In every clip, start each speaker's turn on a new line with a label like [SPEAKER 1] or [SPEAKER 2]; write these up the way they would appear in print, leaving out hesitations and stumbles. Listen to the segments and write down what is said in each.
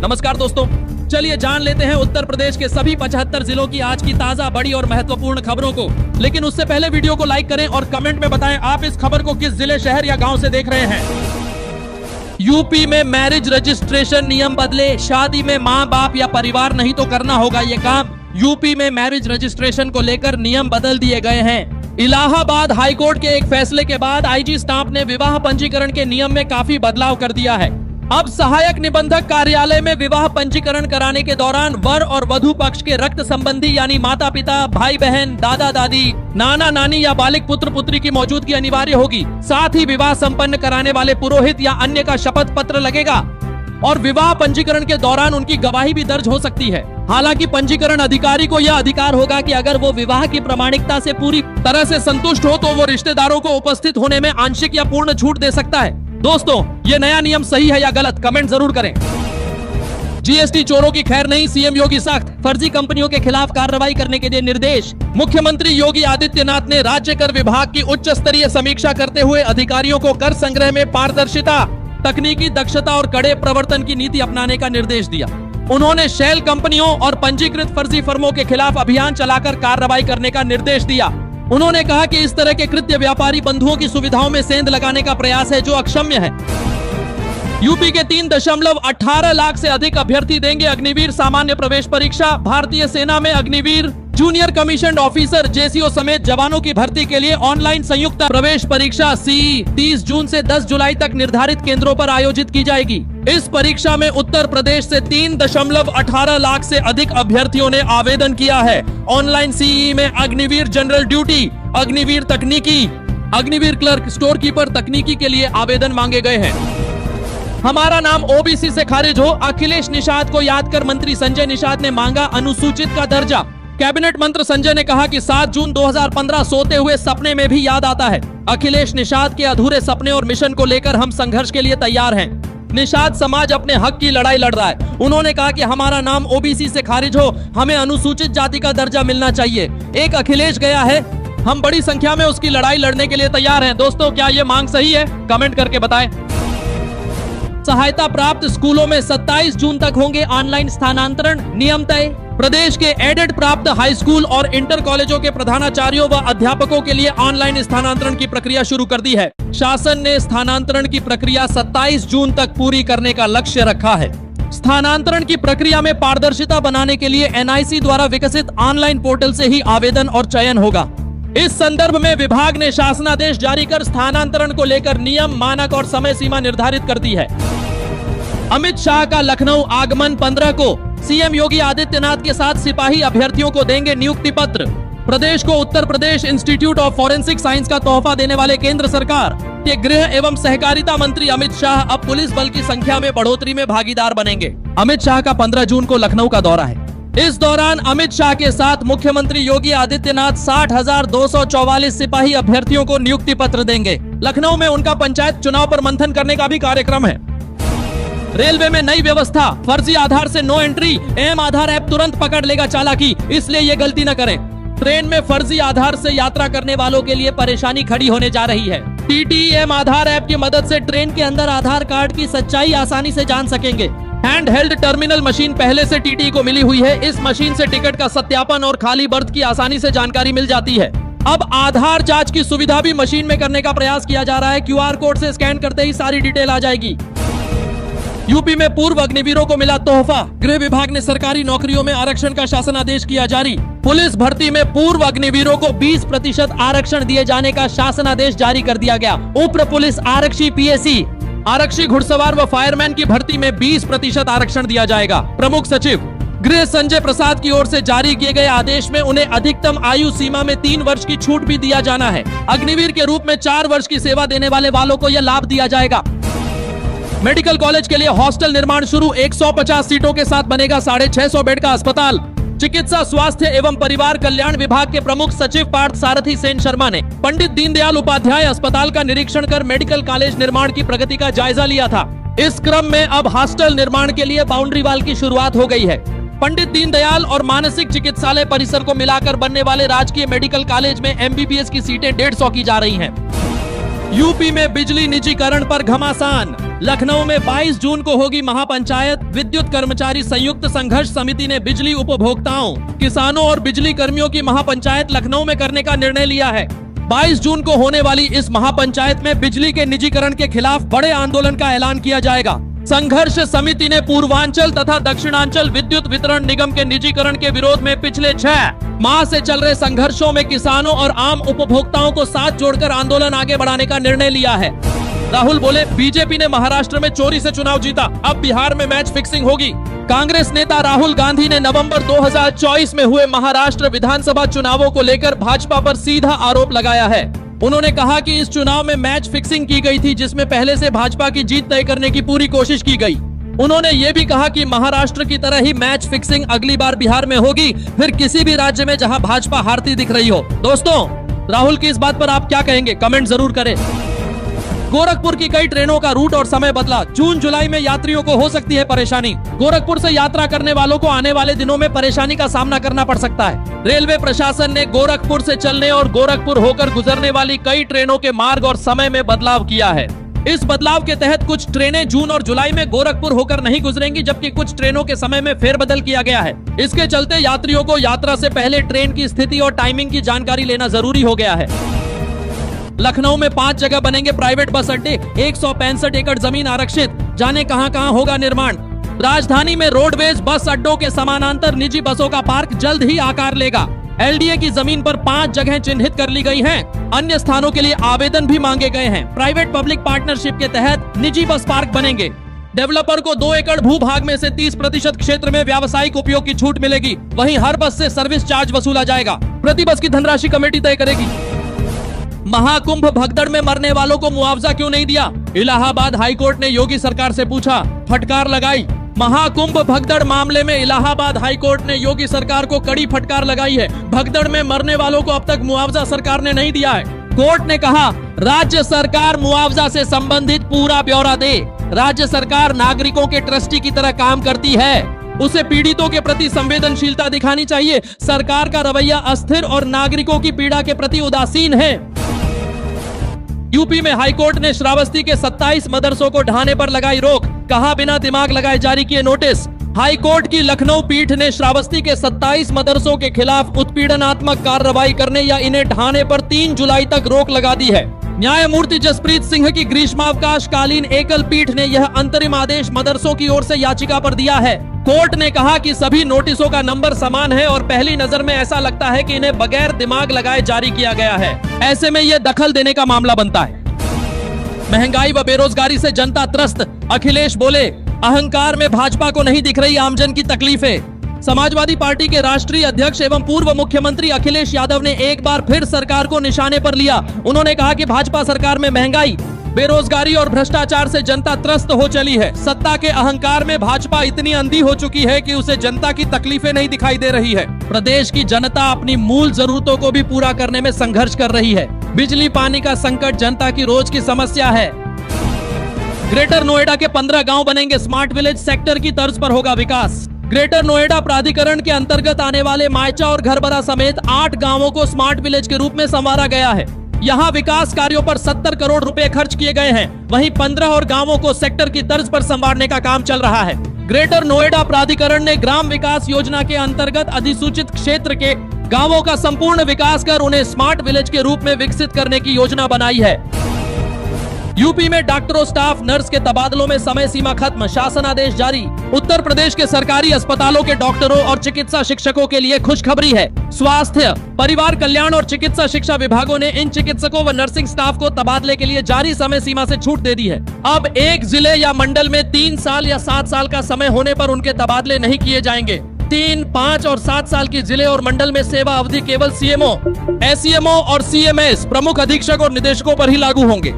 [SPEAKER 1] नमस्कार दोस्तों, चलिए जान लेते हैं उत्तर प्रदेश के सभी 75 जिलों की आज की ताजा, बड़ी और महत्वपूर्ण खबरों को। लेकिन उससे पहले वीडियो को लाइक करें और कमेंट में बताएं आप इस खबर को किस जिले, शहर या गांव से देख रहे हैं। यूपी में मैरिज रजिस्ट्रेशन नियम बदले, शादी में माँ बाप या परिवार नहीं तो करना होगा ये काम। यूपी में मैरिज रजिस्ट्रेशन को लेकर नियम बदल दिए गए हैं। इलाहाबाद हाईकोर्ट के एक फैसले के बाद आईजी स्टाम्प ने विवाह पंजीकरण के नियम में काफी बदलाव कर दिया है। अब सहायक निबंधक कार्यालय में विवाह पंजीकरण कराने के दौरान वर और वधु पक्ष के रक्त संबंधी यानी माता पिता, भाई बहन, दादा दादी, नाना नानी या बालिक पुत्र पुत्री की मौजूदगी अनिवार्य होगी। साथ ही विवाह संपन्न कराने वाले पुरोहित या अन्य का शपथ पत्र लगेगा और विवाह पंजीकरण के दौरान उनकी गवाही भी दर्ज हो सकती है। हालांकि पंजीकरण अधिकारी को यह अधिकार होगा कि अगर वो विवाह की प्रामाणिकता से पूरी तरह से संतुष्ट हो तो वो रिश्तेदारों को उपस्थित होने में आंशिक या पूर्ण छूट दे सकता है। दोस्तों, ये नया नियम सही है या गलत, कमेंट जरूर करें। जीएसटी चोरों की खैर नहीं, सीएम योगी सख्त, फर्जी कंपनियों के खिलाफ कार्रवाई करने के दिए निर्देश। मुख्यमंत्री योगी आदित्यनाथ ने राज्य कर विभाग की उच्च स्तरीय समीक्षा करते हुए अधिकारियों को कर संग्रह में पारदर्शिता, तकनीकी दक्षता और कड़े प्रवर्तन की नीति अपनाने का निर्देश दिया। उन्होंने शेल कंपनियों और पंजीकृत फर्जी फर्मों के खिलाफ अभियान चलाकर कार्रवाई करने का निर्देश दिया। उन्होंने कहा कि इस तरह के कृत्य व्यापारी बंधुओं की सुविधाओं में सेंध लगाने का प्रयास है जो अक्षम्य है। यूपी के 3.18 लाख से अधिक अभ्यर्थी देंगे अग्निवीर सामान्य प्रवेश परीक्षा। भारतीय सेना में Agniveer, junior commission officer, JCO समेत जवानों की भर्ती के लिए ऑनलाइन संयुक्त प्रवेश परीक्षा सीई 30 जून से 10 जुलाई तक निर्धारित केंद्रों पर आयोजित की जाएगी। इस परीक्षा में उत्तर प्रदेश से 3.18 लाख से अधिक अभ्यर्थियों ने आवेदन किया है। ऑनलाइन सीई में अग्निवीर जनरल ड्यूटी, अग्निवीर तकनीकी, अग्निवीर क्लर्क, स्टोर कीपर तकनीकी के लिए आवेदन मांगे गए हैं। हमारा नाम ओबीसी से खारिज हो, अखिलेश निषाद को याद कर मंत्री संजय निषाद ने मांगा अनुसूचित का दर्जा। कैबिनेट मंत्री संजय ने कहा कि 7 जून 2015 सोते हुए सपने में भी याद आता है। अखिलेश निषाद के अधूरे सपने और मिशन को लेकर हम संघर्ष के लिए तैयार हैं। निषाद समाज अपने हक की लड़ाई लड़ रहा है। उन्होंने कहा कि हमारा नाम ओबीसी से खारिज हो, हमें अनुसूचित जाति का दर्जा मिलना चाहिए। एक अखिलेश गया है, हम बड़ी संख्या में उसकी लड़ाई लड़ने के लिए तैयार हैं। दोस्तों, क्या ये मांग सही है? कमेंट करके बताएं। सहायता प्राप्त स्कूलों में 27 जून तक होंगे ऑनलाइन स्थानांतरण, नियम तय। प्रदेश के एडेड प्राप्त हाई स्कूल और इंटर कॉलेजों के प्रधानाचार्यों व अध्यापकों के लिए ऑनलाइन स्थानांतरण की प्रक्रिया शुरू कर दी है। शासन ने स्थानांतरण की प्रक्रिया 27 जून तक पूरी करने का लक्ष्य रखा है। स्थानांतरण की प्रक्रिया में पारदर्शिता बनाने के लिए एनआईसी द्वारा विकसित ऑनलाइन पोर्टल से ही आवेदन और चयन होगा। इस संदर्भ में विभाग ने शासनादेश जारी कर स्थानांतरण को लेकर नियम, मानक और समय सीमा निर्धारित कर दी है। अमित शाह का लखनऊ आगमन 15 को, सीएम योगी आदित्यनाथ के साथ सिपाही अभ्यर्थियों को देंगे नियुक्ति पत्र। प्रदेश को Uttar Pradesh institute of forensic science का तोहफा देने वाले केंद्र सरकार के गृह एवं सहकारिता मंत्री अमित शाह अब पुलिस बल की संख्या में बढ़ोतरी में भागीदार बनेंगे। अमित शाह का 15 जून को लखनऊ का दौरा है। इस दौरान अमित शाह के साथ मुख्यमंत्री योगी आदित्यनाथ 60,244 सिपाही अभ्यर्थियों को नियुक्ति पत्र देंगे। लखनऊ में उनका पंचायत चुनाव पर मंथन करने का भी कार्यक्रम है। रेलवे में नई व्यवस्था, फर्जी आधार से नो एंट्री, एम आधार ऐप तुरंत पकड़ लेगा चालाकी, इसलिए ये गलती न करें। ट्रेन में फर्जी आधार से यात्रा करने वालों के लिए परेशानी खड़ी होने जा रही है। टीटीएम आधार ऐप की मदद से ट्रेन के अंदर आधार कार्ड की सच्चाई आसानी से जान सकेंगे। हैंड हेल्ड टर्मिनल मशीन पहले से टीटी को मिली हुई है। इस मशीन से टिकट का सत्यापन और खाली बर्थ की आसानी से जानकारी मिल जाती है। अब आधार जांच की सुविधा भी मशीन में करने का प्रयास किया जा रहा है। क्यूआर कोड से स्कैन करते ही सारी डिटेल आ जाएगी। यूपी में पूर्व अग्निवीरों को मिला तोहफा, गृह विभाग ने सरकारी नौकरियों में आरक्षण का शासनादेश किया जारी। पुलिस भर्ती में पूर्व अग्निवीरों को 20% आरक्षण दिए जाने का शासनादेश जारी कर दिया गया। उप पुलिस आरक्षी, पीएसी, आरक्षी, घुड़सवार व फायरमैन की भर्ती में 20% आरक्षण दिया जाएगा। प्रमुख सचिव गृह संजय प्रसाद की ओर से जारी किए गए आदेश में उन्हें अधिकतम आयु सीमा में 3 वर्ष की छूट भी दिया जाना है। अग्निवीर के रूप में 4 वर्ष की सेवा देने वाले वालों को यह लाभ दिया जाएगा। मेडिकल कॉलेज के लिए हॉस्टल निर्माण शुरू, 150 सीटों के साथ बनेगा 650 बेड का अस्पताल। चिकित्सा, स्वास्थ्य एवं परिवार कल्याण विभाग के प्रमुख सचिव पार्थ सारथी सेन शर्मा ने पंडित दीनदयाल उपाध्याय अस्पताल का निरीक्षण कर मेडिकल कॉलेज निर्माण की प्रगति का जायजा लिया था। इस क्रम में अब हॉस्टल निर्माण के लिए बाउंड्री वाल की शुरुआत हो गई है। पंडित दीनदयाल और मानसिक चिकित्सालय परिसर को मिलाकर बनने वाले राजकीय मेडिकल कॉलेज में एमबीबीएस की सीटें 150 की जा रही हैं। यूपी में बिजली निजीकरण पर घमासान, लखनऊ में 22 जून को होगी महापंचायत। विद्युत कर्मचारी संयुक्त संघर्ष समिति ने बिजली उपभोक्ताओं, किसानों और बिजली कर्मियों की महापंचायत लखनऊ में करने का निर्णय लिया है। 22 जून को होने वाली इस महापंचायत में बिजली के निजीकरण के खिलाफ बड़े आंदोलन का ऐलान किया जाएगा। संघर्ष समिति ने पूर्वांचल तथा दक्षिणांचल विद्युत वितरण निगम के निजीकरण के विरोध में पिछले 6 माह से चल रहे संघर्षों में किसानों और आम उपभोक्ताओं को साथ जोड़कर आंदोलन आगे बढ़ाने का निर्णय लिया है। राहुल बोले, बीजेपी ने महाराष्ट्र में चोरी से चुनाव जीता, अब बिहार में मैच फिक्सिंग होगी। कांग्रेस नेता राहुल गांधी ने नवंबर 2024 में हुए महाराष्ट्र विधानसभा चुनावों को लेकर भाजपा पर सीधा आरोप लगाया है। उन्होंने कहा कि इस चुनाव में मैच फिक्सिंग की गई थी, जिसमें पहले से भाजपा की जीत तय करने की पूरी कोशिश की गई। उन्होंने ये भी कहा कि महाराष्ट्र की तरह ही मैच फिक्सिंग अगली बार बिहार में होगी, फिर किसी भी राज्य में जहां भाजपा हारती दिख रही हो। दोस्तों, राहुल की इस बात पर आप क्या कहेंगे? कमेंट जरूर करें। गोरखपुर की कई ट्रेनों का रूट और समय बदला, जून जुलाई में यात्रियों को हो सकती है परेशानी। गोरखपुर से यात्रा करने वालों को आने वाले दिनों में परेशानी का सामना करना पड़ सकता है। रेलवे प्रशासन ने गोरखपुर से चलने और गोरखपुर होकर गुजरने वाली कई ट्रेनों के मार्ग और समय में बदलाव किया है। इस बदलाव के तहत कुछ ट्रेनें जून और जुलाई में गोरखपुर होकर नहीं गुजरेंगी, जबकि कुछ ट्रेनों के समय में फेरबदल किया गया है। इसके चलते यात्रियों को यात्रा से पहले ट्रेन की स्थिति और टाइमिंग की जानकारी लेना जरूरी हो गया है। लखनऊ में 5 जगह बनेंगे प्राइवेट बस अड्डे, 165 एकड़ जमीन आरक्षित, जाने कहां होगा निर्माण। राजधानी में रोडवेज बस अड्डों के समानांतर निजी बसों का पार्क जल्द ही आकार लेगा। एलडीए की जमीन पर 5 जगह चिन्हित कर ली गई हैं। अन्य स्थानों के लिए आवेदन भी मांगे गए हैं। प्राइवेट पब्लिक पार्टनरशिप के तहत निजी बस पार्क बनेंगे। डेवलपर को 2 एकड़ भूभाग में से 30% क्षेत्र में व्यावसायिक उपयोग की छूट मिलेगी। वहीं हर बस से सर्विस चार्ज वसूला जाएगा। प्रति बस की धनराशि कमेटी तय करेगी। महाकुंभ भगदड़ में मरने वालों को मुआवजा क्यों नहीं दिया? इलाहाबाद हाईकोर्ट ने योगी सरकार से पूछा, फटकार लगाई। महाकुंभ भगदड़ मामले में इलाहाबाद हाईकोर्ट ने योगी सरकार को कड़ी फटकार लगाई है। भगदड़ में मरने वालों को अब तक मुआवजा सरकार ने नहीं दिया है। कोर्ट ने कहा, राज्य सरकार मुआवजा से संबंधित पूरा ब्यौरा दे। राज्य सरकार नागरिकों के ट्रस्टी की तरह काम करती है, उसे पीड़ितों के प्रति संवेदनशीलता दिखानी चाहिए। सरकार का रवैया अस्थिर और नागरिकों की पीड़ा के प्रति उदासीन है। यूपी में हाईकोर्ट ने श्रावस्ती के 27 मदरसों को ढहाने पर लगाई रोक, कहा बिना दिमाग लगाए जारी किए नोटिस। हाईकोर्ट की लखनऊ पीठ ने श्रावस्ती के 27 मदरसों के खिलाफ उत्पीड़नात्मक कार्रवाई करने या इन्हें ढहाने पर 3 जुलाई तक रोक लगा दी है। न्यायमूर्ति जसप्रीत सिंह की ग्रीष्मावकाश कालीन एकल पीठ ने यह अंतरिम आदेश मदरसों की ओर से याचिका पर दिया है। कोर्ट ने कहा कि सभी नोटिसों का नंबर समान है और पहली नजर में ऐसा लगता है कि इन्हें बगैर दिमाग लगाए जारी किया गया है। ऐसे में यह दखल देने का मामला बनता है। महंगाई व बेरोजगारी से जनता त्रस्त, अखिलेश बोले, अहंकार में भाजपा को नहीं दिख रही आमजन की तकलीफें। समाजवादी पार्टी के राष्ट्रीय अध्यक्ष एवं पूर्व मुख्यमंत्री अखिलेश यादव ने एक बार फिर सरकार को निशाने पर लिया। उन्होंने कहा कि भाजपा सरकार में महंगाई, बेरोजगारी और भ्रष्टाचार से जनता त्रस्त हो चली है। सत्ता के अहंकार में भाजपा इतनी अंधी हो चुकी है कि उसे जनता की तकलीफें नहीं दिखाई दे रही है। प्रदेश की जनता अपनी मूल जरूरतों को भी पूरा करने में संघर्ष कर रही है। बिजली पानी का संकट जनता की रोज की समस्या है। ग्रेटर नोएडा के 15 गांव बनेंगे स्मार्ट विलेज, सेक्टर की तर्ज पर होगा विकास। ग्रेटर नोएडा प्राधिकरण के अंतर्गत आने वाले मायचा और घरबरा समेत 8 गांवों को स्मार्ट विलेज के रूप में संवारा गया है। यहाँ विकास कार्यों पर 70 करोड़ रुपए खर्च किए गए हैं। वहीं 15 और गांवों को सेक्टर की तर्ज पर संवारने का काम चल रहा है। ग्रेटर नोएडा प्राधिकरण ने ग्राम विकास योजना के अंतर्गत अधिसूचित क्षेत्र के गांवों का संपूर्ण विकास कर उन्हें स्मार्ट विलेज के रूप में विकसित करने की योजना बनाई है। यूपी में डॉक्टरों, स्टाफ, नर्स के तबादलों में समय सीमा खत्म, शासन आदेश जारी। उत्तर प्रदेश के सरकारी अस्पतालों के डॉक्टरों और चिकित्सा शिक्षकों के लिए खुशखबरी है। स्वास्थ्य, परिवार कल्याण और चिकित्सा शिक्षा विभागों ने इन चिकित्सकों व नर्सिंग स्टाफ को तबादले के लिए जारी समय सीमा से छूट दे दी है। अब एक जिले या मंडल में 3 साल या 7 साल का समय होने पर उनके तबादले नहीं किए जाएंगे। 3, 5 और 7 साल की जिले और मंडल में सेवा अवधि केवल सीएमओ, एससीएमओ और सीएमएस प्रमुख अधीक्षक और निदेशकों पर ही लागू होंगे।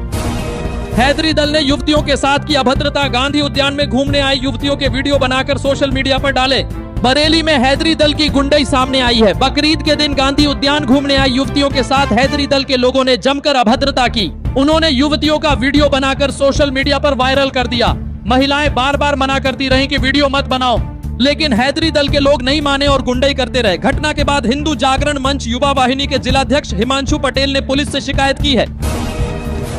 [SPEAKER 1] हैदरी दल ने युवतियों के साथ की अभद्रता, गांधी उद्यान में घूमने आई युवतियों के वीडियो बनाकर सोशल मीडिया पर डाले। बरेली में हैदरी दल की गुंडई सामने आई है। बकरीद के दिन गांधी उद्यान घूमने आई युवतियों के साथ हैदरी दल के लोगों ने जमकर अभद्रता की। उन्होंने युवतियों का वीडियो बनाकर सोशल मीडिया पर वायरल कर दिया। महिलाएं बार बार मना करती रहीं कि वीडियो मत बनाओ, लेकिन हैदरी दल के लोग नहीं माने और गुंडई करते रहे। घटना के बाद हिंदू जागरण मंच युवा वाहिनी के जिलाध्यक्ष हिमांशु पटेल ने पुलिस से शिकायत की है।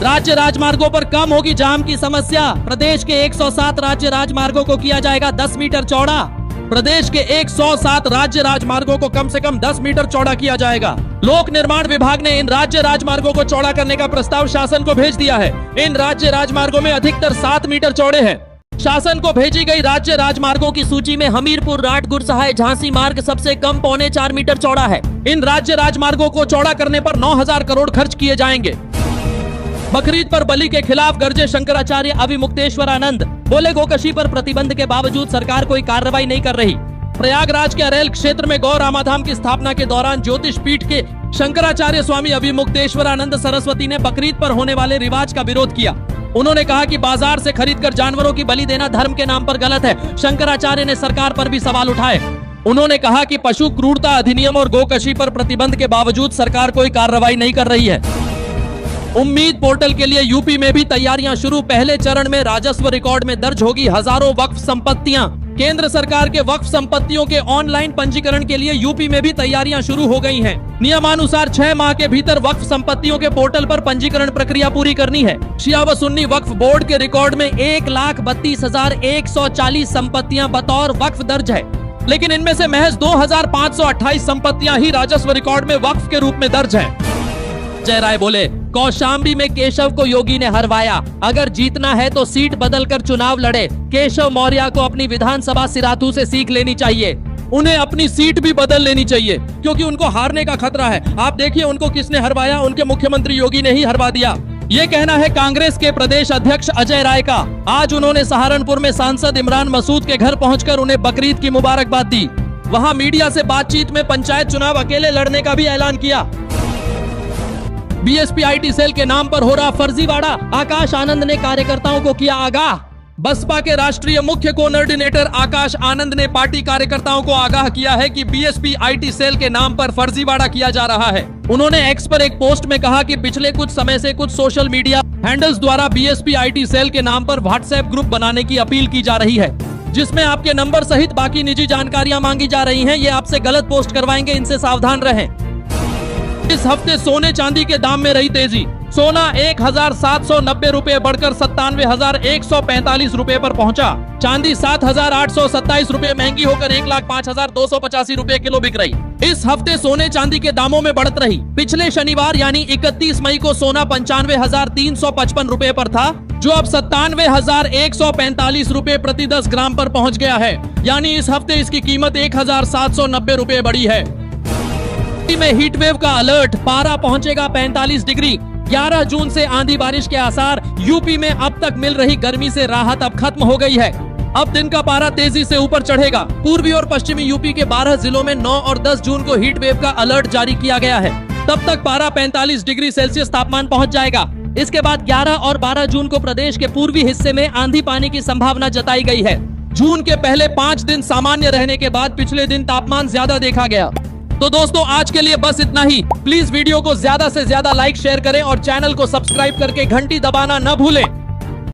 [SPEAKER 1] राज्य राजमार्गों पर कम होगी जाम की समस्या। प्रदेश के 107 राज्य राजमार्गों को किया जाएगा 10 मीटर चौड़ा। प्रदेश के 107 राज्य राजमार्गों को कम से कम 10 मीटर चौड़ा किया जाएगा। लोक निर्माण विभाग ने इन राज्य राजमार्गों को चौड़ा करने का प्रस्ताव शासन को भेज दिया है। इन राज्य राजमार्गों में अधिकतर 7 मीटर चौड़े हैं। शासन को भेजी गई राज्य राजमार्गों की सूची में हमीरपुर राट गुरसहाय झांसी मार्ग सबसे कम 4.25 मीटर चौड़ा है। इन राज्य राजमार्गों को चौड़ा करने पर 9,000 करोड़ खर्च किए जाएंगे। बकरीद पर बलि के खिलाफ गरजे शंकराचार्य अविमुक्तेश्वरानंद, बोले गोकशी पर प्रतिबंध के बावजूद सरकार कोई कार्रवाई नहीं कर रही। प्रयागराज के अरेल क्षेत्र में गौ रामाधाम की स्थापना के दौरान ज्योतिष पीठ के शंकराचार्य स्वामी अविमुक्तेश्वरानंद सरस्वती ने बकरीद पर होने वाले रिवाज का विरोध किया। उन्होंने कहा कि बाजार से खरीदकर जानवरों की बलि देना धर्म के नाम पर गलत है। शंकराचार्य ने सरकार पर भी सवाल उठाए। उन्होंने कहा कि पशु क्रूरता अधिनियम और गोकशी पर प्रतिबंध के बावजूद सरकार कोई कार्रवाई नहीं कर रही है। उम्मीद पोर्टल के लिए यूपी में भी तैयारियां शुरू। पहले चरण में राजस्व रिकॉर्ड में दर्ज होगी हजारों वक्फ संपत्तियां। केंद्र सरकार के वक्फ संपत्तियों के ऑनलाइन पंजीकरण के लिए यूपी में भी तैयारियां शुरू हो गई हैं। नियमानुसार 6 माह के भीतर वक्फ संपत्तियों के पोर्टल पर पंजीकरण प्रक्रिया पूरी करनी है। शिया व सुन्नी वक्फ बोर्ड के रिकॉर्ड में 1,32,140 संपत्तियां बतौर वक्फ दर्ज है, लेकिन इनमें से महज 2,528 संपत्तियां ही राजस्व रिकॉर्ड में वक्फ के रूप में दर्ज है। जय राय बोले, कौशाम्बी में केशव को योगी ने हरवाया। अगर जीतना है तो सीट बदलकर चुनाव लड़े। केशव मौर्य को अपनी विधानसभा सिराथू से सीख लेनी चाहिए। उन्हें अपनी सीट भी बदल लेनी चाहिए, क्योंकि उनको हारने का खतरा है। आप देखिए उनको किसने हरवाया, उनके मुख्यमंत्री योगी ने ही हरवा दिया। ये कहना है कांग्रेस के प्रदेश अध्यक्ष अजय राय का। आज उन्होंने सहारनपुर में सांसद इमरान मसूद के घर पहुंचकर उन्हें बकरीद की मुबारकबाद दी। वहां मीडिया से बातचीत में पंचायत चुनाव अकेले लड़ने का भी ऐलान किया। बीएसपी आईटी सेल के नाम पर हो रहा फर्जीवाड़ा, आकाश आनंद ने कार्यकर्ताओं को किया आगाह। बसपा के राष्ट्रीय मुख्य कोऑर्डिनेटर आकाश आनंद ने पार्टी कार्यकर्ताओं को आगाह किया है कि बीएसपी आईटी सेल के नाम पर फर्जीवाड़ा किया जा रहा है। उन्होंने एक्स पर एक पोस्ट में कहा कि पिछले कुछ समय से कुछ सोशल मीडिया हैंडल्स द्वारा बीएसपी आईटी सेल के नाम पर व्हाट्सएप ग्रुप बनाने की अपील की जा रही है, जिसमें आपके नंबर सहित बाकी निजी जानकारियां मांगी जा रही हैं। ये आपसे गलत पोस्ट करवाएंगे, इनसे सावधान रहें। इस हफ्ते सोने चांदी के दाम में रही तेजी। सोना 1,790 रुपए बढ़कर 97,145 रुपए पर पहुंचा। चांदी 7,827 रुपए महंगी होकर 1,05,285 रुपए किलो बिक रही। इस हफ्ते सोने चांदी के दामों में बढ़त रही। पिछले शनिवार यानी 31 मई को सोना 95,355 रुपए पर था, जो अब 97,145 रुपए प्रति 10 ग्राम पर पहुंच गया है। यानी इस हफ्ते इसकी कीमत 1,790 रुपए बढ़ी है। में हीट वेव का अलर्ट, पारा पहुंचेगा 45 डिग्री। 11 जून से आंधी बारिश के आसार। यूपी में अब तक मिल रही गर्मी से राहत अब खत्म हो गई है। अब दिन का पारा तेजी से ऊपर चढ़ेगा। पूर्वी और पश्चिमी यूपी के 12 जिलों में 9 और 10 जून को हीट वेव का अलर्ट जारी किया गया है। तब तक पारा 45 डिग्री सेल्सियस तापमान पहुंच जाएगा। इसके बाद 11 और 12 जून को प्रदेश के पूर्वी हिस्से में आंधी पानी की संभावना जताई गई है। जून के पहले 5 दिन सामान्य रहने के बाद पिछले दिन तापमान ज्यादा देखा गया। तो दोस्तों आज के लिए बस इतना ही। प्लीज वीडियो को ज्यादा से ज्यादा लाइक शेयर करें और चैनल को सब्सक्राइब करके घंटी दबाना न भूलें।